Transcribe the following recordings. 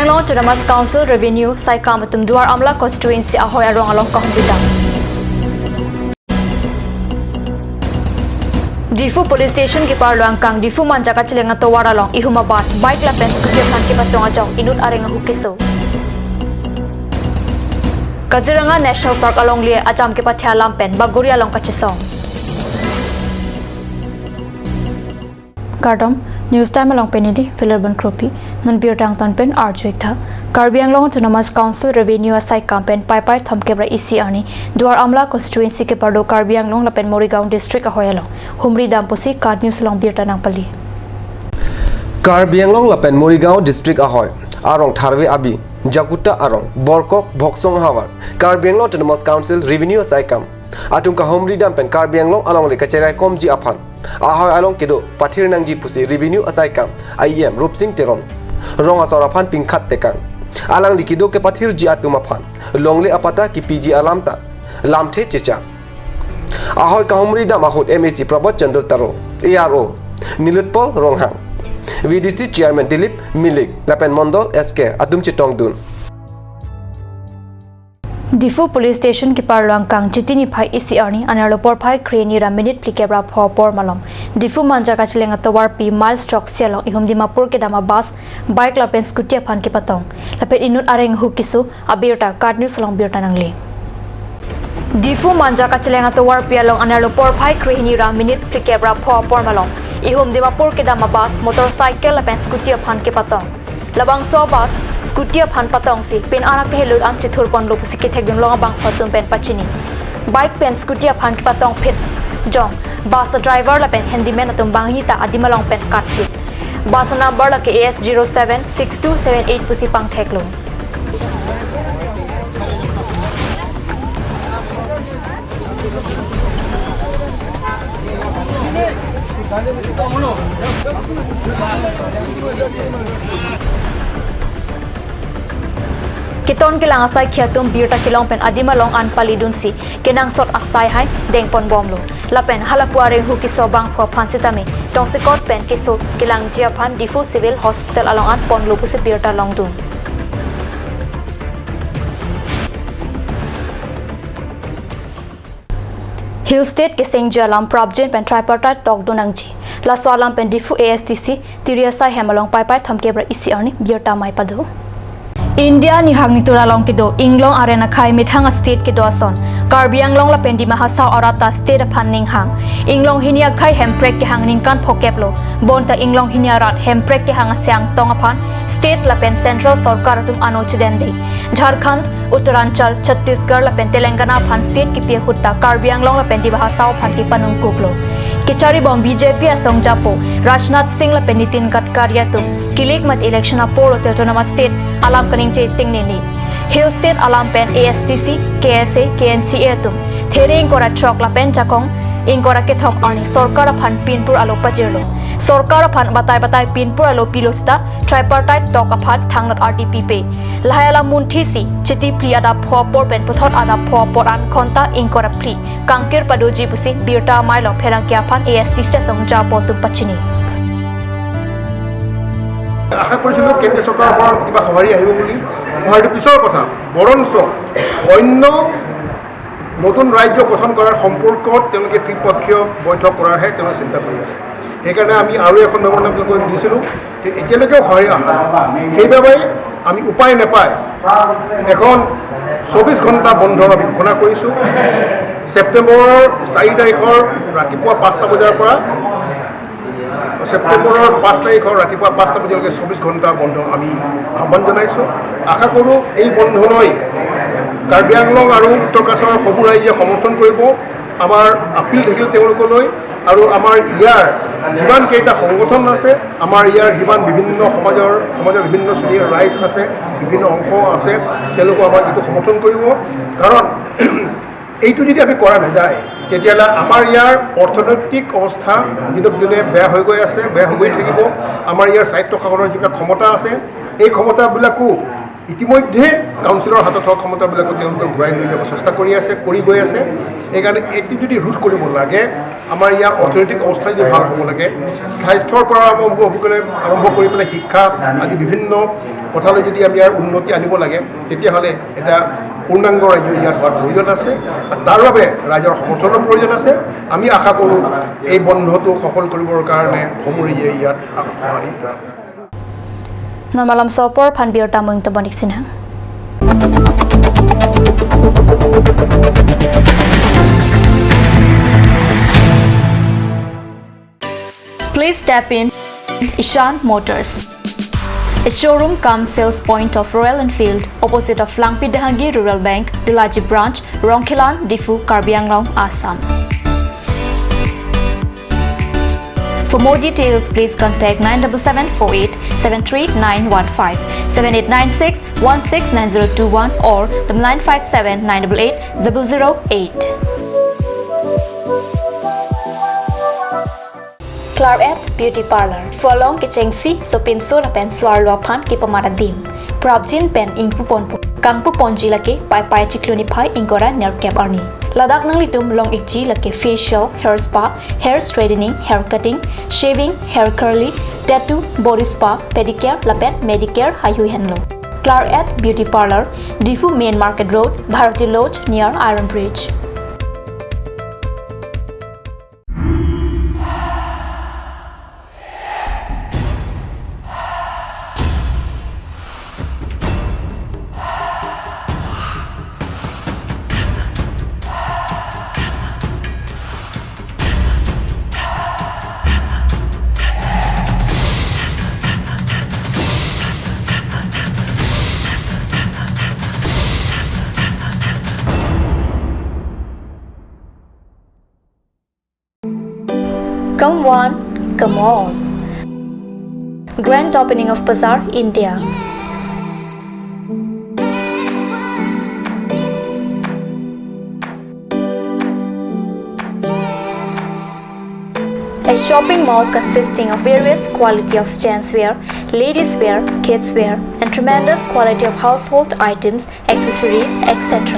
Karbianglong Autonomous Council Revenue Saikam Tum Duar Amla Constituency Ahoy Arong Along Kahbidang. Difu Police Station ki parlo angkang Difu manjaka chilenga towara long ihuma bus bike la pen scooter pan ki patong ajong inut arenga hukiso. Kaziranga National Park along lie ajam ki pathya lampen baguria long kachisong. Kardom News Time along penidi Philurban Kropi non biotang tan pen arjuikta Karbianglong Autonomous Council Revenue Asai campaign pai thomkebra ECR Duar Amla Constituency ke pardo Karbianglong lapen Morigaon District ahoyalong Humri Damposi Card News long biota nang pali Karbianglong lapen Morigaon District ahoy arong tharwe abi Jakuta arong Borkok Boksong Hawar Karbianglong Autonomous Council Revenue Asai kam Atumka Humri Dampen Karbianglong along le kacerai komji aphan ahoy along kedo pathir nangji pusi revenue asai kam IEM Rupsing Teron rong asora phan pingkhat tekang alang likido ke pathir ji atuma phan longle apata ki PG alamta lamthe checha ahoy kahumri dam ahut MAC Prabhat Chandra Taro ARO Nilutpol Ronghang VDC Chairman Dilip Milik Lapen Mondol SK Atum Chitong Dun Difu Police Station ki parlo angkang chitini phai ECR ni anarlo por phai kreni ra minute plikebra pho por malom Difu manjaka chilenga towar pi mile stroke selong ihum dimapur ke dama bus bike la pen scooter phan ki patong lapet inut areng hukisu abirta card news long birta nangli Difu manjaka chilenga towar pi along anarlo por phai kreni ra minute plikebra pho por malom ihum dimapur ke dama bus motorcycle la pen scooter phan ki patong Labang so bus scooter phan patong si pen anak ke helut am chithur pon lo pusi ke thekdum longa bang phatum pen pachini bike pen scooter phan ki patong phit jong bus the driver la pen handyman atum bang hi ta adima long pen kat phit bus number la ke AS076278 pusi pang theklo Kiton kilang asai khiatum birta kilong pen adima long an palidun si kenang sot asai hai deng pon bomlo lapen halapuare hu ki sobang pho phansitami tongsikot pen kiso kilang jiaphan Difu Civil Hospital along an pon lo pusi birta long dun Hill State ke Sengjalam Prabjen pen tripartite tok dunangji la swalam pen Difu ASTC Tiriasa hemalong pai thomkebra ECR ni birta mai pado India ni hang ni turalong kido Inglong arena khai mithang state kido ason Karbianglong la pendi mahasau arata state phanning hang Inglong hinia khai hemprek ke hang ningkan phokeplo bonta Inglong hinia rat hemprek ke hang asyang tong aphan state la pen central sarkar tum anochidende Jharkhand Uttaranchal Chhattisgarh la pen Telangana phan state ki pe hutta Karbianglong la pendi bahasau phan ki panung kuklo Kichari bom BJP asong japo Rajnath Singh la pen Nitin Gadkari tum kilik mat election apolo autonomous state alam kaning che tingnini Hill State alam pen ASTC KSA KNCA tum thereng kora truck la pen chakong ingkora ke thom ani sarkar phan pinpur alo pajirlo sarkar phan batai pinpur alo pilosita tripartite tok aphan thangnat RDP pe lahayala munthi si chiti pli ada phopor pen puthot ada phopor an khonta ingkora pli kangkir padoji pusi birta mailo pherang kya phan ASTC songja potum pachini আশা কৰিছিলোঁ কেন্দ্ৰীয় চৰকাৰৰ পৰা কিবা সঁহাৰি আহিব বুলি সঁহাৰিটো পিছৰ কথা বৰঞ্চ অন্য নতুন ৰাজ্য গঠন কৰাৰ সম্পৰ্কত তেওঁলোকে ত্ৰিপক্ষীয় বৈঠক কৰাৰহে তেওঁলোকে চিন্তা কৰি আছে সেইকাৰণে আমি আৰু এখন মেম'ৰেণ্ডাম তেওঁলোকক দিছিলোঁ এতিয়ালৈকেও সঁহাৰি অহা সেইবাবে আমি উপায় নাপায় এখন 24 ঘণ্টা বন্ধৰ আমি ঘোষণা কৰিছোঁ ছেপ্টেম্বৰৰ 4 তাৰিখৰ ৰাতিপুৱা 5টা বজাৰ পৰা ছেপ্টেম্বৰৰ 5 তাৰিখৰ ৰাতিপুৱা 5টা বজালৈকে 24 ঘণ্টা বন্ধ আমি আহ্বান জনাইছোঁ আশা কৰোঁ এই বন্ধলৈ কাৰ্বি আংলং আৰু উত্তৰ কাছাৰৰ সবু ৰাইজে সমৰ্থন কৰিব আমাৰ আপিল থাকিল তেওঁলোকলৈ আৰু আমাৰ ইয়াৰ যিমান কেইটা সংগঠন আছে আমাৰ ইয়াৰ যিমান বিভিন্ন সমাজৰ বিভিন্ন শ্ৰেণীৰ ৰাইজ আছে বিভিন্ন অংশ আছে তেওঁলোকক আমাৰ যিটো সমৰ্থন কৰিব কাৰণ এইটো যদি আমি কৰা নাযায় তেতিয়াহ'লে আমাৰ ইয়াৰ অৰ্থনৈতিক অৱস্থা দিনক দিনে বেয়া হৈ গৈ আছে বেয়া হৈ গৈ থাকিব আমাৰ ইয়াৰ স্বায়ত্ব শাসনৰ যিবিলাক ক্ষমতা আছে এই ক্ষমতাবিলাকো ইতিমধ্যে কাউন্সিলৰ হাতত থকা ক্ষমতাবিলাকো তেওঁলোকে ঘূৰাই লৈ যাব চেষ্টা কৰি গৈ আছে সেইকাৰণে এইটো যদি ৰোধ কৰিব লাগে আমাৰ ইয়াৰ অৰ্থনৈতিক অৱস্থা যদি ভাল হ'ব লাগে স্বাস্থ্যৰ পৰা আৰম্ভ কৰি পেলাই শিক্ষা আদি বিভিন্ন কথালৈ যদি আমি ইয়াৰ উন্নতি আনিব লাগে তেতিয়াহ'লে এটা পূৰ্ণাংগ ৰাজ্য ইয়াত হোৱাৰ প্ৰয়োজন আছে তাৰ বাবে ৰাইজৰ সমৰ্থনৰ প্ৰয়োজন আছে আমি আশা কৰোঁ এই বন্ধটো সফল কৰিবৰ কাৰণে সমূহীয়ে ইয়াত আগবাঢ়ি Normalam sopor phan biota moing to bonik sinha. Please step in Ishan Motors, a showroom cum sales point of Royal Enfield opposite of Langpi Dahangi Rural Bank, Dilaji Branch, Rongkhilan, Difu, Karbi Anglong, Assam. For more details, please contact 97748 73915, 7896 169021 or 957 988 008. Claret Beauty Parlour. Folong Kichengsi Sopin Solapen Swarlopan Kipamaradim. Probjin Pen Ingpupon Kangpu Ponji Lake Pai Pai Chiklunipai Ingora Nerkep Army. Ladak nang litum long ikji lake facial, hair spa, hair straightening, hair cutting, shaving, hair curly, tattoo, body spa, pedicure, lapet, medicare, hayu henlo. Claret Beauty Parlour, Difu Main Market Road, Bharati Lodge near Iron Bridge. Come one, come all. Grand opening of Bazaar, India. A shopping mall consisting of various quality of gents wear, ladies wear, kids wear, and tremendous quality of household items, accessories, etc.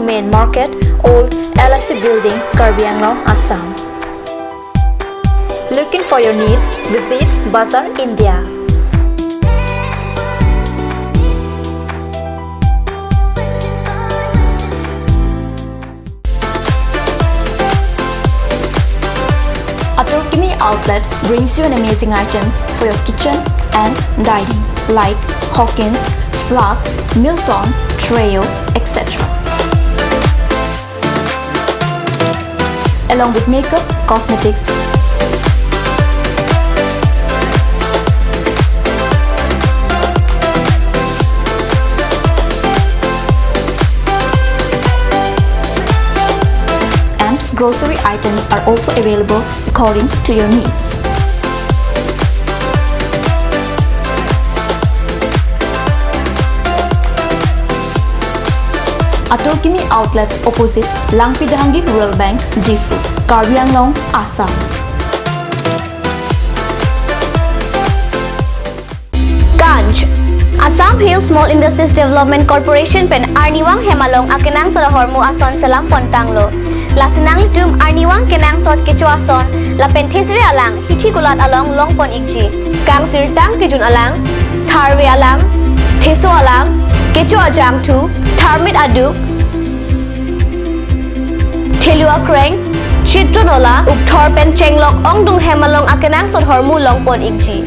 Main Market, Old LIC Building, Karbi Anglong, Assam. Looking for your needs? Visit Bazaar, India. Atorkimi Outlet brings you an amazing items for your kitchen and dining like Hawkins, Flax, Milton, Treo, etc. Along with makeup, cosmetics, and grocery items are also available according to your needs. Atorkimi Outlet opposite Langpi Dahangi Rural Bank, Difu, Karbi Anglong, Assam. Assam Hill Small Industries Development Corporation pen Arniwang Hemalong akenang sa hormu ason salam pontanglo. Lasinang tum Arniwang kenang sot kecu ason la penthesri alang hithi kulat along longpon ikji. Kang tirtang kejun alang tharwe alang theso alang kecu ajam tu tharmit aduk Thelua kreng Chitronola ukthor pen chenglok ongdung hemalong akenang sot hormu longpon ikji.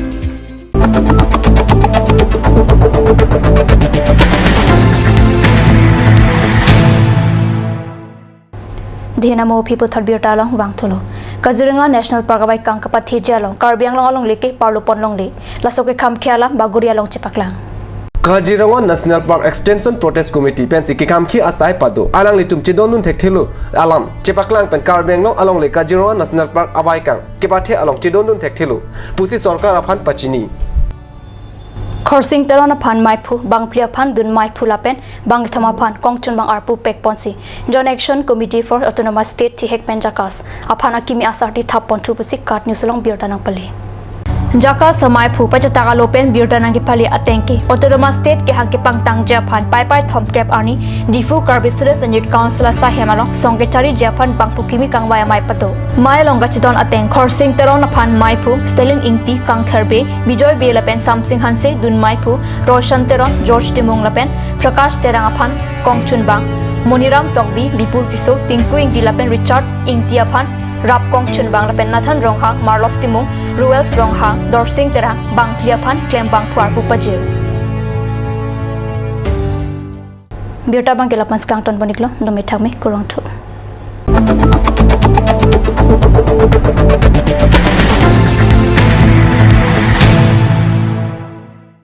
Dhinamo people tharbir talong wangthulo Kaziranga National Park by Kangkapathi jalong Karbiang long along leke parlupon long le lasoke kham khiala baguria long chipaklang Kaziranga National Park Extension Protest Committee pensi ki kamki asai pado alang litum chidonun thekthelu alam chepaklang pen Karbiang long along le Kaziranga National Park abai kang kepathe along chidonun thekthelu pusi sarkar afan pachini Khorsing terona phan maipu bangplia phan dun maipu lapen bang thama phan kongchun bang arpu pek ponsi Joint Action Committee for Autonomous State thi hek pen jakas aphana kimi asarti thapon thu pusi kat news long birdanang pale Jaka samai phu pachataga lopen birdanang ki phali atenki Autonomous State ke hangke pangtang japhan pai thom cap ani difu Carbisures and Youth Council sa hemalong songgetari japhan bangpu kimi kangwaya mai pato mai longa chidon ateng khorsing terona phan maipu Stalin ingti kang therbe Bijoy belapen samsing hanse dun maipu Roshan teron George Timung lapen Prakash teranga phan kongchun bang Moniram tokbi Bipul tiso Tinku ingti lapen Richard ingti aphan Rap kongchun bang lapen Nathan ronghang Marlof Timung Ruel ronghang Dorsing terang bang pliaphan klem bang puar pupajil Biota bang kelapan skang ton boniklo no methame kurang thu